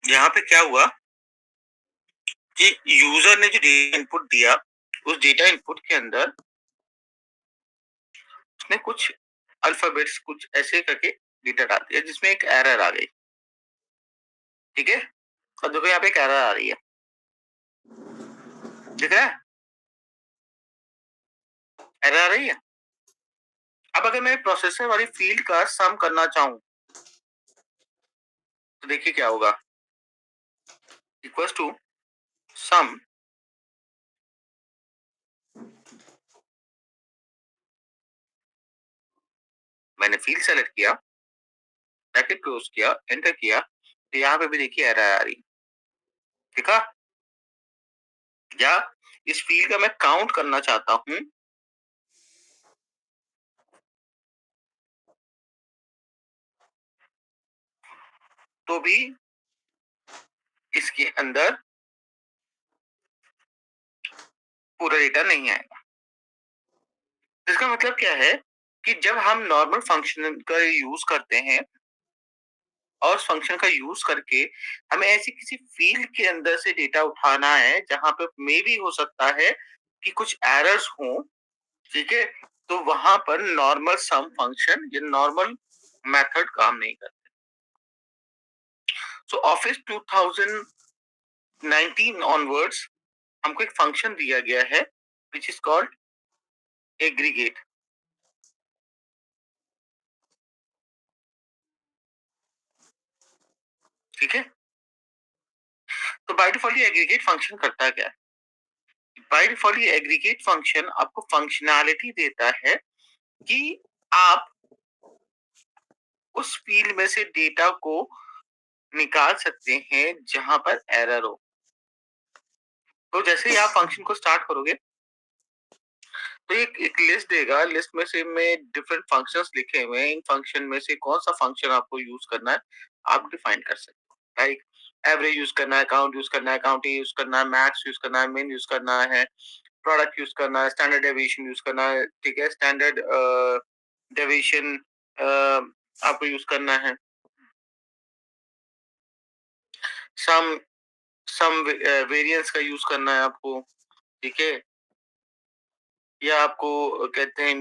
यहाँ पे क्या हुआ कि यूजर ने जो डेटा इनपुट दिया, उस डेटा इनपुट के अंदर उसने कुछ अल्फाबेट्स कुछ ऐसे करके डेटा डाल दिया जिसमें एक एरर आ गई। ठीक है, और देखो यहाँ पे एक एरर आ रही है, दिख रहा है? एरर आ रही है। अब अगर मैं प्रोसेसर वाली फील्ड का सम करना चाहूं तो देखिए क्या होगा, इक्वल्स टू सम मैंने फील्ड सेलेक्ट किया, ब्रैकेट क्लोज किया, एंटर किया, तो यहाँ पे भी देखिए एरर आ रही। ठीक है, या इस फील्ड का मैं काउंट करना चाहता हूं तो भी इसके अंदर पूरा डेटा नहीं आएगा। इसका मतलब क्या है कि जब हम नॉर्मल फंक्शन का यूज करते हैं और उस फंक्शन का यूज करके हमें ऐसी किसी फील्ड के अंदर से डेटा उठाना है जहां पे मे भी हो सकता है कि कुछ एरर्स हो, ठीक है, तो वहां पर नॉर्मल सम फंक्शन या नॉर्मल मेथड काम नहीं करता। सो ऑफिस 2019 ऑनवर्ड्स हमको एक फंक्शन दिया गया है विच इज कॉल्ड एग्रीगेट। ठीक है, तो बाय डिफॉल्ट ये एग्रीगेट फंक्शन करता क्या है? बाय डिफॉल्ट ये एग्रीगेट फंक्शन आपको फंक्शनैलिटी देता है कि आप उस फील्ड में से डेटा को निकाल सकते हैं जहां पर एरर हो। तो जैसे ही आप फंक्शन को स्टार्ट करोगे तो एक लिस्ट देगा, लिस्ट में से में डिफरेंट फंक्शंस लिखे हुए हैं, इन फंक्शन में से कौन सा फंक्शन आपको यूज करना है आप डिफाइन कर सकते हो। लाइक एवरेज यूज करना है, काउंट यूज करना है, काउंट यूज करना है, मैक्स यूज करना है, मिन यूज करना है, प्रोडक्ट यूज करना है, स्टैंडर्ड डेविएशन यूज करना है। ठीक है, स्टैंडर्ड डेविएशन आपको यूज करना है, सम सम वेरिएंस का यूज करना है आपको। ठीक है, या आपको कहते हैं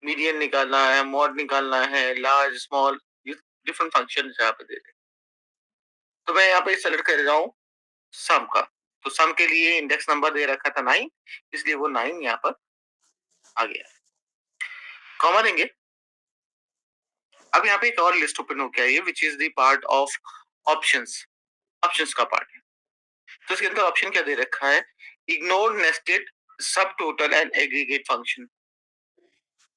मीडियन निकालना है, मॉड निकालना है, लार्ज स्मॉल, डिफरेंट फंक्शन यहाँ पे दे रहे हैं। तो मैं यहाँ पे सेलेक्ट कर रहा हूँ सम का। तो सम के लिए इंडेक्स नंबर दे रखा था 9, इसलिए वो 9 यहाँ पर आ गया। कॉमा देंगे। अब यहाँ पे एक और लिस्ट ओपन हो गया है which is the part of options. Options का पार्ट है। तो इसके अंदर ऑप्शन क्या दे रखा है, इग्नोर नेस्टेड सब टोटल एंड एग्रीगेट फंक्शन।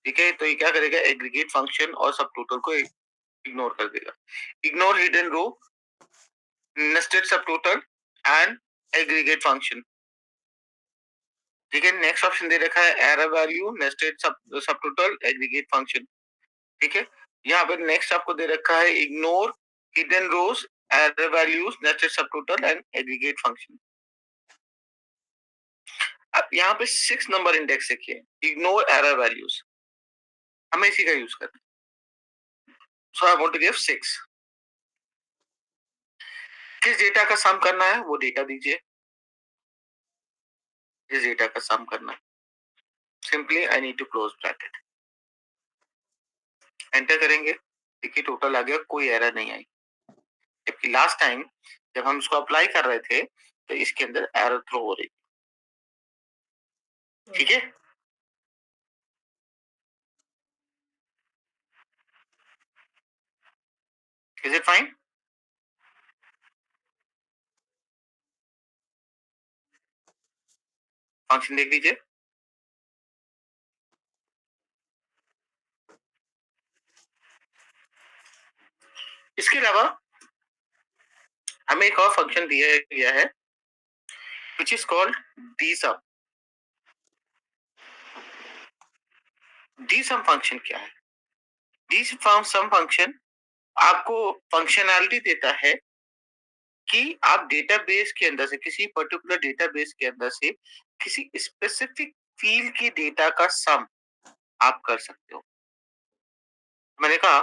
ठीक है, तो ये क्या करेगा, एग्रीगेट फंक्शन और सब टोटल को इग्नोर कर देगा। इग्नोर हिडन रो, नेस्टेड सब टोटल एंड एग्रीगेट फंक्शन। ठीक है, नेक्स्ट ऑप्शन दे रखा है एरर वैल्यू, नेस्टेड सब टोटल, एग्रीगेट फंक्शन। ठीक है, यहाँ पर नेक्स्ट आपको दे रखा है इग्नोर हिडन रोज, एरर वैल्यूज, नेस्टेड सब टोटल एंड एग्रीगेट फंक्शन। अब यहाँ पे 6 नंबर इंडेक्स देखिए, इग्नोर एरर वैल्यूज, हमें इसी का यूज करना है। सो आई वांट टू गिव 6। किस डेटा का सम करना है वो डेटा दीजिए, इस डेटा का सम करना है। Simply I need to close bracket, enter करेंगे, देखिए टोटल आ गया, कोई एरर नहीं आई। जबकि लास्ट टाइम जब हम इसको अप्लाई कर रहे थे तो इसके अंदर एरर थ्रो हो रही। ठीक है, इज इट फाइन? फंक्शन देख लीजिए। इसके अलावा हमें एक और फंक्शन दिया गया है विच इज कॉल्ड डीसम। डीसम फंक्शन क्या है? डीसम फंक्शन आपको फंक्शनैलिटी देता है कि आप डेटाबेस के अंदर से, किसी पर्टिकुलर डेटाबेस के अंदर से किसी स्पेसिफिक फील्ड की डेटा का सम आप कर सकते हो। मैंने कहा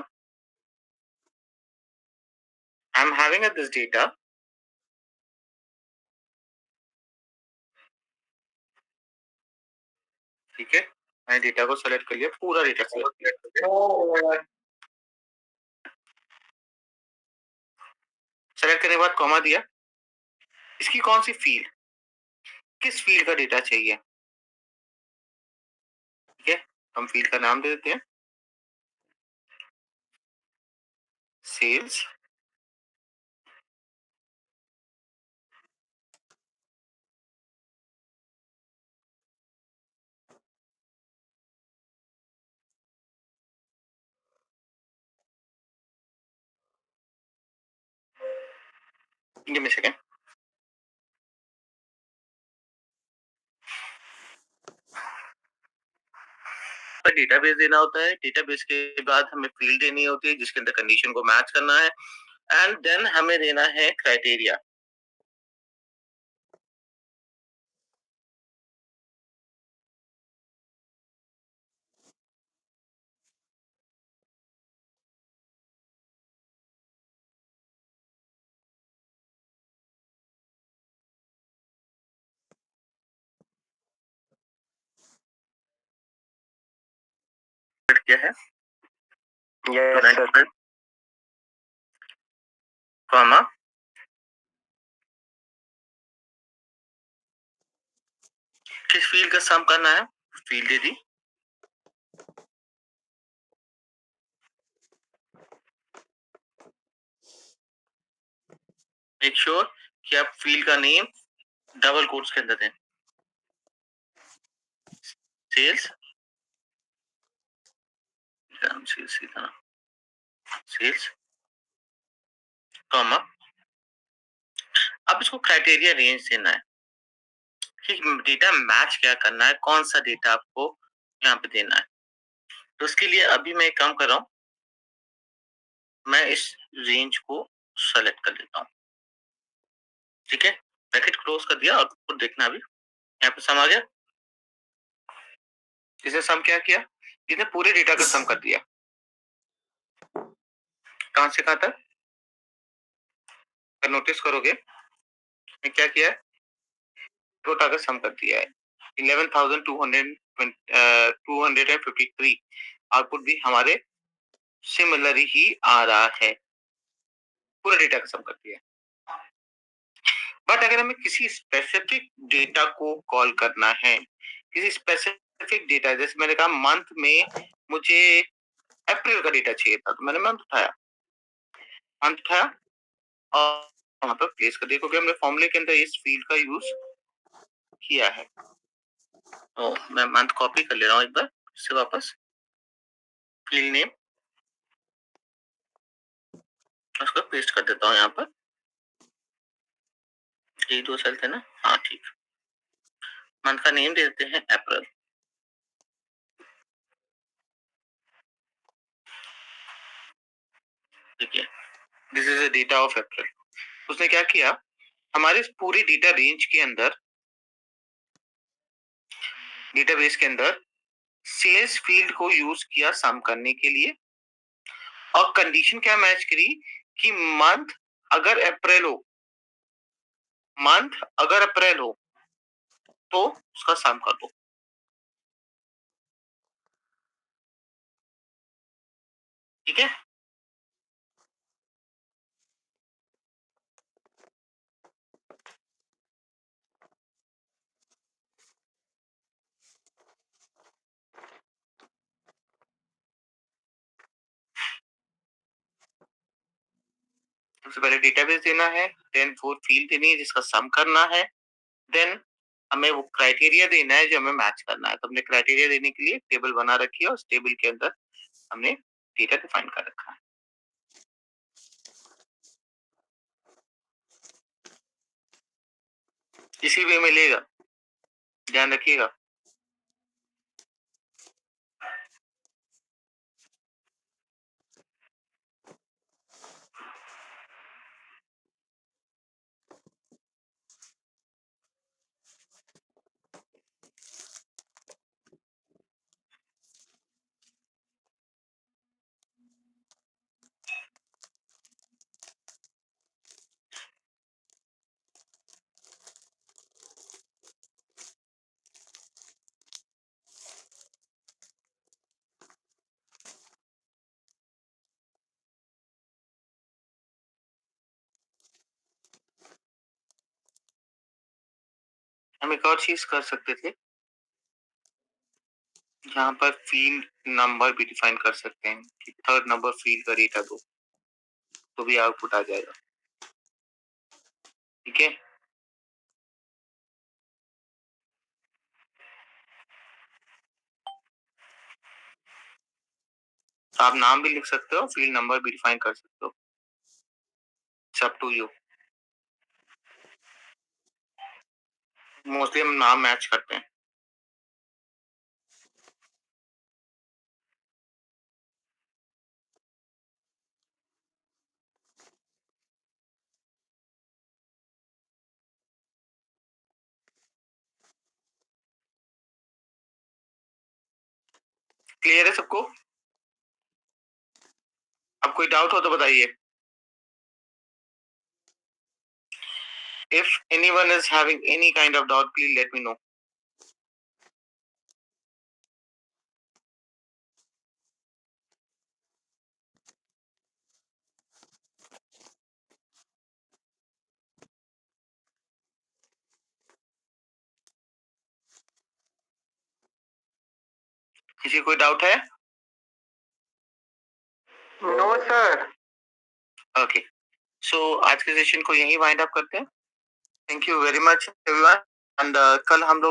I am having this data ठीक है, मैंने डेटा को सेलेक्ट कर लिया, पूरा डेटा सेलेक्ट कर लिया। सेलेक्ट करने के बाद कॉमा दिया। इसकी कौन सी फील्ड, किस फील्ड का डेटा चाहिए, ठीक है, हम फील्ड का नाम दे देते हैं cells. Give me second. Database देना होता है, डेटाबेस के बाद हमें फील्ड देनी होती है जिसके अंदर कंडीशन को मैच करना है, एंड देन हमें देना है क्राइटेरिया। क्या है, yes, कॉमा किस फील्ड का सम करना है, फील्ड दे दी। मेक श्योर कि आप फील्ड का नेम डबल कोट्स के अंदर दें, सेल्स, सेल्स कॉमा, अब इसको क्राइटेरिया रेंज देना है कि डेटा मैच क्या करना है, कौन सा डेटा आपको यहाँ पे देना है। तो उसके लिए अभी मैं एक काम कर रहा हूँ, मैं इस रेंज को सेलेक्ट कर लेता हूँ, ठीक है, ब्रैकेट क्लोज कर दिया, और देखना अभी यहाँ पे सम आ गया। इसने सम क्या किया, इसने पूरे डेटा का सम कर दिया, कहां से कहां तक, अगर नोटिस करोगे क्या किया है, टोटल का सम कर दिया है 11,253। आउटपुट भी हमारे सिमिलर ही आ रहा है, पूरा डेटा का सम कर दिया है। बट अगर हमें किसी स्पेसिफिक डेटा को कॉल करना है, किसी स्पेसिफिक डेटा, जैसे मैंने कहा मंथ में मुझे अप्रैल का डेटा चाहिए था, तो मैंने मंथ उठाया और वहां पर प्लेस कर, देखोगे हमने फॉर्मूले के अंदर इस फील्ड का यूज किया है। तो मैं मंथ कॉपी कर ले रहा हूँ एक बार से वापस, फील्ड नेम उसको पेस्ट कर देता हूँ यहाँ पर, ये दो सेल थे ना, हाँ ठीक। मंथ का नेम दे देते हैं अप्रैल, ठीक है, this is the data of April. उसने क्या किया, हमारे पूरी डेटा रेंज के अंदर, डेटाबेस के अंदर सेल्स फील्ड को यूज किया सम करने के लिए, और कंडीशन क्या मैच करी कि मंथ अगर अप्रैल हो, मंथ अगर अप्रैल हो तो उसका सम कर दो, ठीक है। सबसे पहले डेटाबेस देना है, देन फोर फील्ड देनी है जिसका सम करना है, देन हमें वो क्राइटेरिया देना है जो हमें मैच करना है। तो हमने क्राइटेरिया देने के लिए टेबल बना रखी है, और उस टेबल के अंदर हमने डेटा डिफाइन कर रखा है। इसी वे में लेगा, ध्यान रखिएगा। हम एक और चीज कर सकते थे, यहाँ पर फील्ड नंबर भी डिफाइन कर सकते हैं कि थर्ड नंबर फील्ड का डेटा दो, तो भी आउटपुट आ जाएगा। ठीक है, आप नाम भी लिख सकते हो, फील्ड नंबर भी डिफाइन कर सकते हो, it's up to you. Mostly हम नाम मैच करते हैं। क्लियर है सबको? अब कोई डाउट हो तो बताइए। If anyone is having any kind of doubt, please let me know. किसी कोई डाउट है? No sir. ओके, सो आज के सेशन को यहीं वाइंड अप करते हैं। Thank you very much everyone, and कल हम लोग